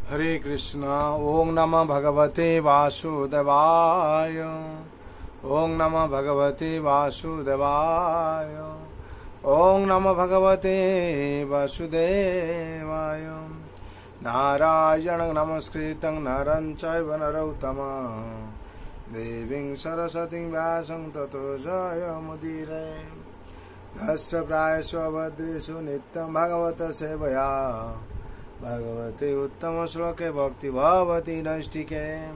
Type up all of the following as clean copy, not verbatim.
हरे कृष्णा। ओम नमः भगवते वासुदेवाय। ओम नमः भगवते वासुदेवाय। ओम नमः भगवते वासुदेवाय। नारायण नमस्कृतं नरं चैव नरोत्तमं देवीं सरस्वतीं व्यासं ततो जयमुदीरये। नस्य प्रायस्व भद्रेषु नित्यं भगवत सेवया भगवते उत्तम श्लोके भक्ति भवति नैष्टिके।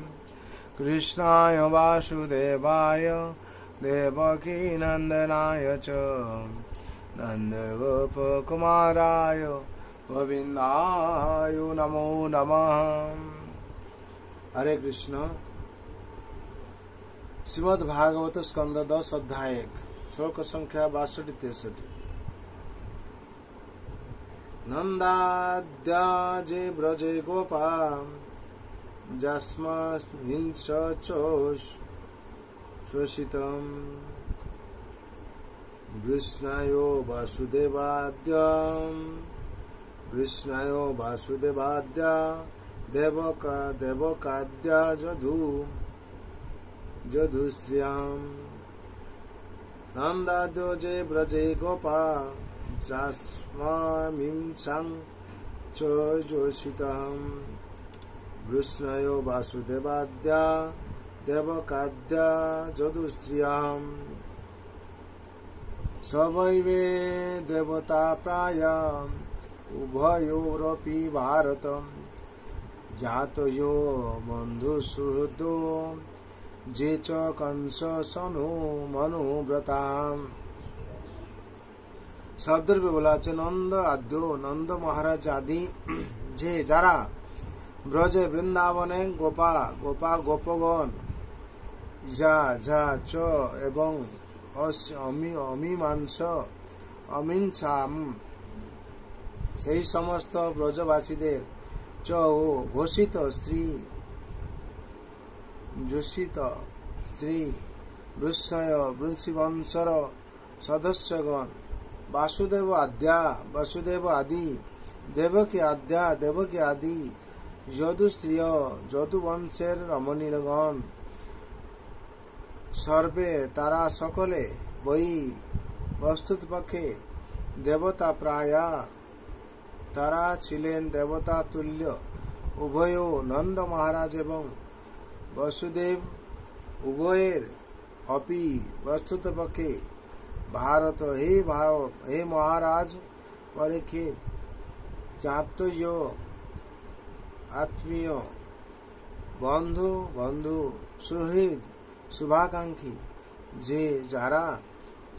कृष्णाय वासुदेवाय देवकी नंदनाय च नन्दगोपकुमाराय गोविन्दाय नमो नमः। हरे कृष्ण। श्रीमद् भागवत स्कंद 10 अध्याय 1 श्लोक संख्या 62-63। नन्दाद्याजे व्रजे गोपा जस्महिंसचोषितं वृष्णयो वासुदेवाद्या देवकाद्या जधुस्त्रियाम्। नन्दाद्योजे व्रजे गोपा जास्मामिंसां चोषितं वृष्णयो वासुदेवाद्या देवकाद्या जदुस्त्रियाम्। सवैवे देवता प्राय उभयोरपि भारतं जातयो बन्धुसुहृदो जे च कंस सनु मनुव्रताम्। শব্দের বলা আছে নন্দ আদ্য নন্দ মহারাজ আদি যে যারা ব্রজে বৃন্দাবনে গোপগণ যা যা চ এবং অমিমাংসাম সেই সমস্ত ব্রজবাসীদের চ ও ঘোষিত স্ত্রী বৃষ্ণয় বৃষিবংশর সদস্যগণ वासुदेव आदि देवकी आदि यदुस्त्रिय यदुवंशेर रमणीगण सर्वे तारा सकले वही वस्तुतपक्षे देवता प्राय तारा छिलेन देवता तुल्य उभयो नंद महाराज एवं वसुदेव उभयेर अपि वस्तुतपक्षे भारत हे महाराज परीक्षित जातयो आत्मीय बंधु सुहृद शुभाकांक्षी जे जारा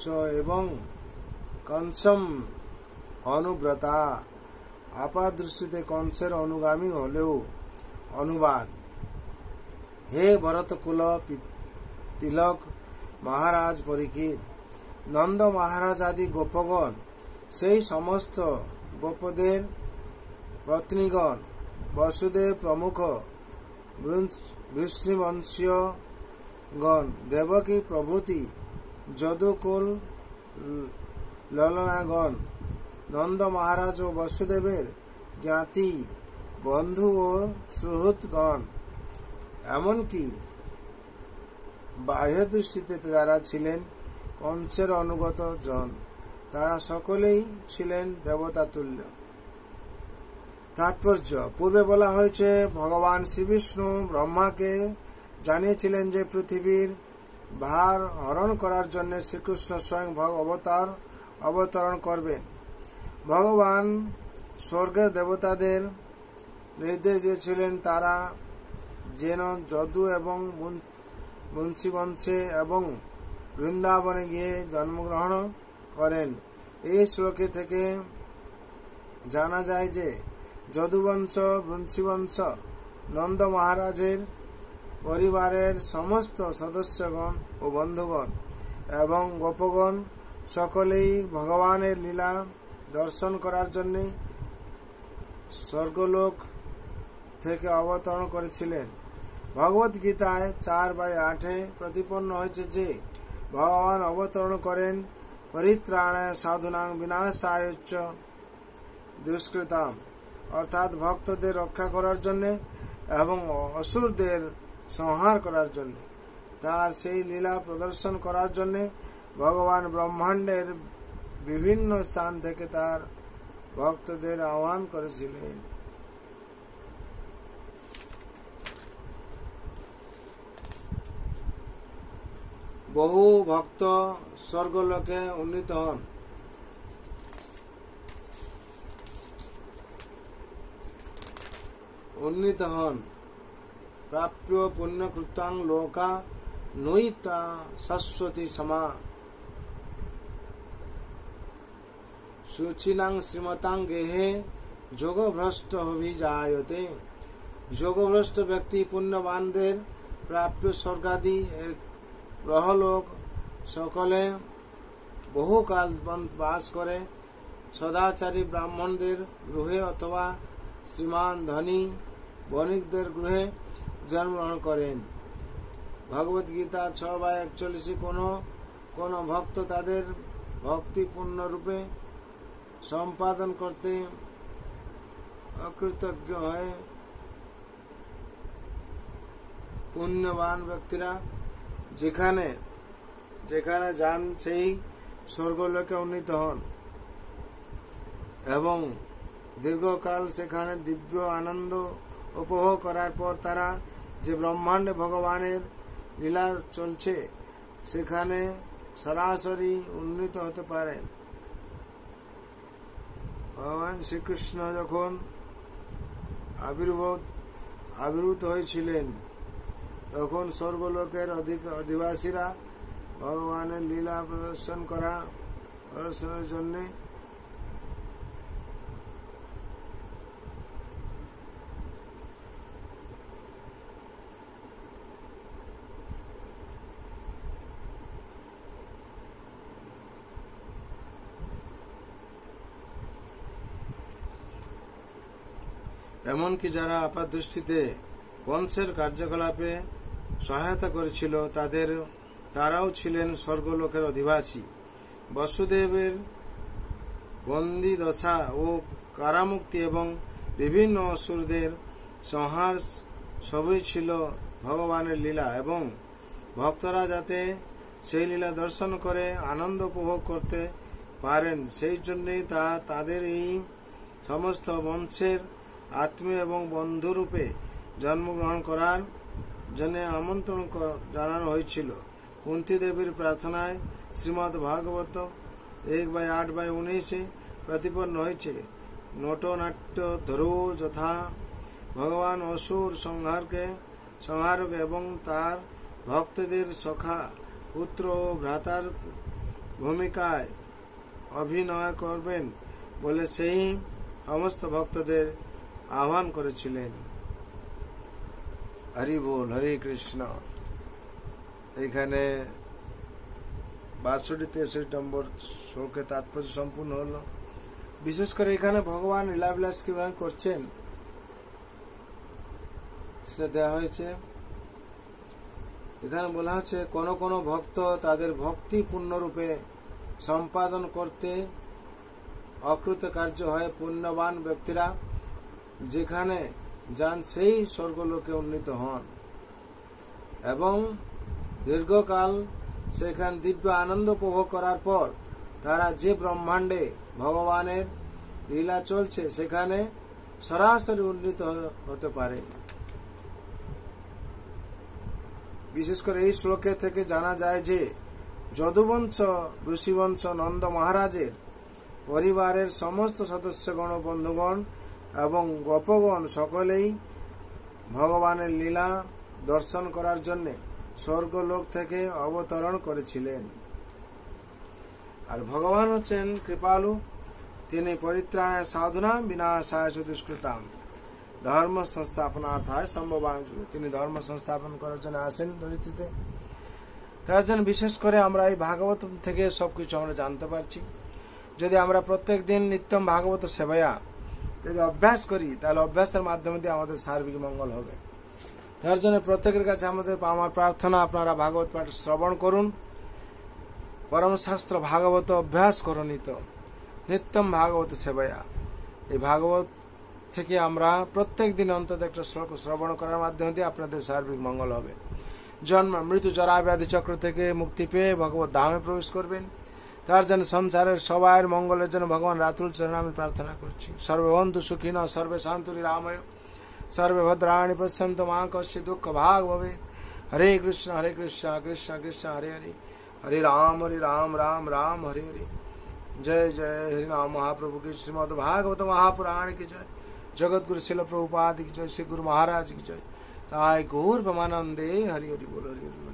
च एवं कंसम अनुव्रता आपादृष्टिते कंसेर अनुगामी हलेও अनुवाद। हे भरत कुल तिलक महाराज परीक्षित नंद महाराज आदि गोपगण से समस्त गोपदेर पत्नीगण वसुदेव प्रमुख वृष्णिवंशीय गण देवकी प्रभृति यदुकुल ललनागण नंद महाराज और वसुदेवेर ज्ञाति बंधु और सुहृदगण एमनकि बाह्य दृष्टिते যারা ছিলেন कंसेर अनुगत जन तारा सकलेई छिलेन देवता तुल्य। तात्पर्य पूर्वे बला हयेछे भगवान श्री विष्णु ब्रह्मा के जानिয়েছিলেন যে पृथिवीर भार हरण करार जन्य श्रीकृष्ण स्वयं अवतरण करबेन। भगवान स्वर्गेर देवतादेर निर्देश दिয়েছিলেন तारा जेन जदु एवं मुंशीवंशे एवं বৃন্দাবনে গিয়ে জন্মগ্রহণ করেন। এই শ্লোকে থেকে জানা যায় যে যদুবংশ বৃষিবংশ নন্দ মহারাজের পরিবারের সমস্ত সদস্যগণ ও বন্ধুগণ এবং গোপগণ সকলেই ভগবানের লীলা দর্শন করার জন্য স্বর্গলোক থেকে অবতরণ করেছিলেন। ভগবত গীতায় 4/8 প্রতিপন্ন হয়েছে যে भगवान अवतरण करें परित्राणाय साधूनां विनाशाय च दुष्कृताम् অর্থাৎ ভক্তদের রক্ষা করার জন্য এবং অসুরদের সংহার করার জন্য। তার সেই লীলা প্রদর্শন করার জন্য ভগবান ব্রহ্মাণ্ডের বিভিন্ন স্থান থেকে তার ভক্তদের আহ্বান করেছিলেন। বহু ভক্ত স্বর্গলোকে উন্নীত হন। প্রাপ্য পুণ্যকৃতাং লোকা নৈতা শাশ্বতী সমা শুচিনাং শ্রীমতাং গেহে যোগভ্রষ্ট অভিজায়তে। যোগভ্রষ্ট ব্যক্তি পুণ্যবানদের প্রাপ্য স্বর্গাদি গ্রহলোক সকলে বহুকাল বাস করে। সদাচারী ব্রাহ্মণদের গৃহে অথবা শ্রীমান ধনী বণিকদের গৃহে জন্মগ্রহণ করেন। ভগবত গীতা 6/41। কোন ভক্ত তাদের ভক্তি পূর্ণরূপে সম্পাদন করতে অকৃতজ্ঞ হয়, পুণ্যবান ব্যক্তিরা যেখানে যেখানে যান সেই স্বর্গলোকে উন্নীত হন এবং দীর্ঘকাল সেখানে দিব্য আনন্দ উপভোগ করার পর তারা যে ব্রহ্মাণ্ডে ভগবানের লীলা চলছে সেখানে সরাসরি উন্নীত হতে পারেন। ভগবান শ্রীকৃষ্ণ যখন আবির্ভূত হয়েছিলেন তখন স্বর্গলোকের অধিবাসীরা ভগবানের লীলা প্রদর্শনের জন্য এমনকি যারা আপাতদৃষ্টিতে কংসের কার্যকলাপে সহায়তা করেছিল তারাও ছিলেন স্বর্গলোকের অধিবাসী। বসুদেবের বন্দী দশা ও কারামুক্তি এবং বিভিন্ন অসুরদের সংহার সবই ছিল ভগবানের লীলা এবং ভক্তরা যাতে সেই লীলা দর্শন করে আনন্দ উপভোগ করতে পারেন সেই জন্যই তাদের এই সমস্ত বংশের আত্মীয় এবং বন্ধুরূপে জন্মগ্রহণ করার জন্য আমন্ত্রণ জানানো হয়েছিল। কুন্তী দেবীর প্রার্থনায় শ্রীমদ্ ভাগবত 1/8/19 প্রতিপন্ন হয়েছে। নটনাট্য ধরো যথা ভগবান অসুর সংহারক এবং তার ভক্তদের সখা পুত্র ও ভ্রাতার ভূমিকায় অভিনয় করবেন বলে সেই সমস্ত ভক্তদের আহ্বান করেছিলেন। হরি বল, হরে কৃষ্ণ। এখানে 62-63 নম্বর শ্লোকে তাৎপর্য সম্পূর্ণ হলো। বিশেষ করে এখানে ভগবান লীলাবিলাস কিভাবে করছেন সেটা দেওয়া হয়েছে। এখানে বলা হচ্ছে কোন কোন ভক্ত তাদের ভক্তি পূর্ণরূপে সম্পাদন করতে অকৃতকার্য হয়। পুণ্যবান ব্যক্তিরা যেখানে যান সেই স্বর্গলোকে উন্নীত হন এবং দীর্ঘকাল সেখানে দিব্য আনন্দ উপভোগ করার পর তারা যে ব্রহ্মাণ্ডে ভগবানের লীলা চলছে সেখানে সরাসরি উন্নীত হতে পারে। বিশেষ করে এই শ্লোকে থেকে জানা যায় যে যদুবংশ ঋষিবংশ নন্দ মহারাজের পরিবারের সমস্ত সদস্যগণ বন্ধুগণ এবং গোপগণ সকলেই ভগবানের লীলা দর্শন করার জন্য স্বর্গলোক থেকে অবতরণ করেছিলেন। আর ভগবান হচ্ছেন কৃপালু, তিনি পরিত্রাণায় সাধুনাম বিনাশায় দুষ্কৃতাম ধর্ম সংস্থাপনার্থায় সম্ভবাম যুগে। তিনি ধর্ম সংস্থাপন করার জন্য আসেন ধরিত্রীতে। তার জন্য বিশেষ করে আমরা এই ভাগবত থেকে সবকিছু আমরা জানতে পারছি। যদি আমরা প্রত্যেক দিন নিত্যম ভাগবত সেবায়া যদি অভ্যাস করি তাহলে অভ্যাসের মাধ্যমে দিয়ে আমাদের সার্বিক মঙ্গল হবে। তার জন্য প্রত্যেকের কাছে আমার প্রার্থনা, আপনারা ভাগবত পাঠ শ্রবণ করুন, পরমশাস্ত্র ভাগবত অভ্যাস করুন নিত্যম ভাগবত সেবায়া। এই ভাগবত থেকে আমরা প্রত্যেক দিন অন্তত একটা শ্লোক শ্রবণ করার মাধ্যমে দিয়ে আপনাদের সার্বিক মঙ্গল হবে। জন্ম মৃত্যু জরা ব্যাধি চক্র থেকে মুক্তি পেয়ে ভগবত ধামে প্রবেশ করবেন। তার জন্য সংসারের সবার মঙ্গলের জন্য ভগবান রাতুল চরণে আমি প্রার্থনা করছি। সর্ববন্ধু সুখীন সর্বে শান্তুরি রাময় সর্বে ভদ্রাণি পশ্যন্তু মা কস্য দুঃখ ভাগ ভবে। হরে কৃষ্ণ কৃষ্ণ কৃষ্ণ হরে হরে, হরে রাম রাম রাম হরে হরে। जय जय हरि नाम महाप्रभु की, श्रीमद् भागवत महापुराण की जय, जगत गुरु शिल प्रभुपाद की जय, श्री गुरु महाराज की जय। ताय गौर ब्रह्मानंदे हरि हरि बोल हरि हरि।